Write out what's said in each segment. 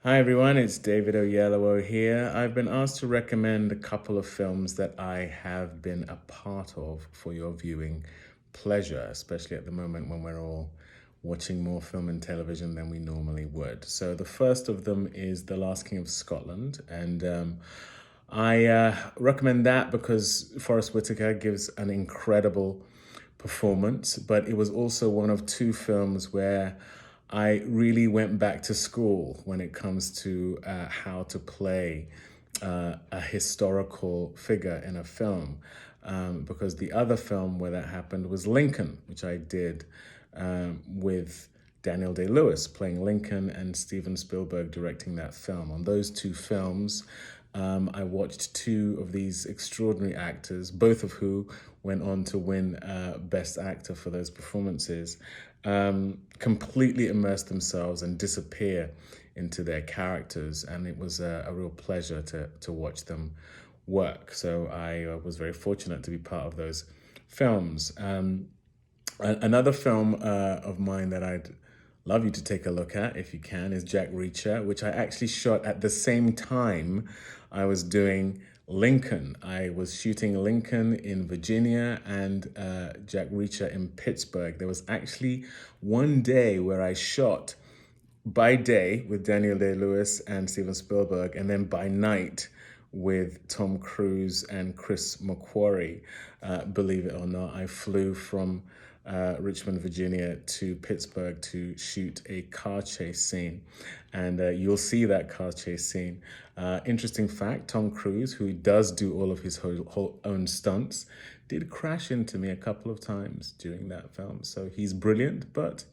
Hi everyone, it's David Oyelowo here. I've been asked to recommend a couple of films that I have been a part of for your viewing pleasure, especially at the moment when we're all watching more film and television than we normally would. So the first of them is The Last King of Scotland, and I recommend that because Forest Whitaker gives an incredible performance, but it was also one of two films where I really went back to school when it comes to how to play a historical figure in a film. Because the other film where that happened was Lincoln, which I did with Daniel Day-Lewis playing Lincoln and Steven Spielberg directing that film. On those two films, I watched two of these extraordinary actors, both of who went on to win Best Actor for those performances, completely immerse themselves and disappear into their characters. And it was a real pleasure to watch them work. So I was very fortunate to be part of those films. Another film of mine that I'd love you to take a look at, if you can, is Jack Reacher, which I actually shot at the same time I was doing Lincoln. I was shooting Lincoln in Virginia and Jack Reacher in Pittsburgh. There was actually one day where I shot by day with Daniel Day-Lewis and Steven Spielberg, and then by night with Tom Cruise and Chris McQuarrie. Believe it or not, I flew from Richmond, Virginia to Pittsburgh to shoot a car chase scene. And you'll see that car chase scene. Interesting fact, Tom Cruise, who does do all of his whole own stunts, did crash into me a couple of times during that film. So he's brilliant, but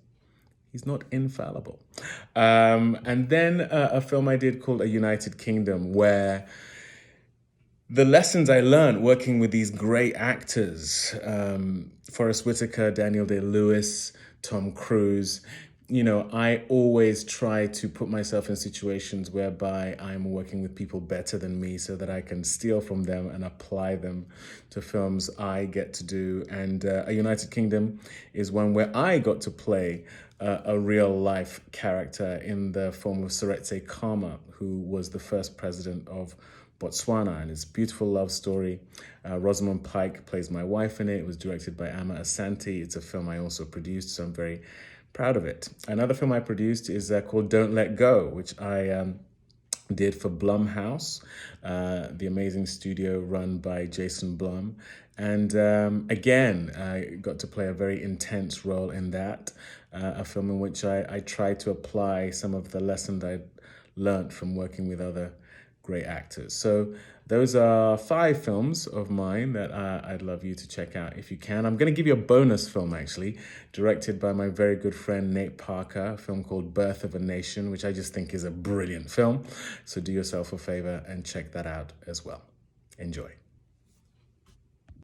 he's not infallible. And then a film I did called A United Kingdom, where the lessons I learned working with these great actors, Forest Whitaker, Daniel Day-Lewis, Tom Cruise, I always try to put myself in situations whereby I'm working with people better than me so that I can steal from them and apply them to films I get to do. And A United Kingdom is one where I got to play a real life character in the form of Seretse Khama, who was the first president of Botswana, and it's a beautiful love story. Rosamund Pike plays my wife in it. It was directed by Ama Asante. It's a film I also produced, so I'm very proud of it. Another film I produced is called Don't Let Go, which I did for Blumhouse, the amazing studio run by Jason Blum. And again, I got to play a very intense role in that, a film in which I tried to apply some of the lessons I learned from working with other great actors. So those are 5 films of mine that I'd love you to check out if you can. I'm going to give you a bonus film, actually, directed by my very good friend Nate Parker, a film called Birth of a Nation, which I just think is a brilliant film. So do yourself a favor and check that out as well. Enjoy.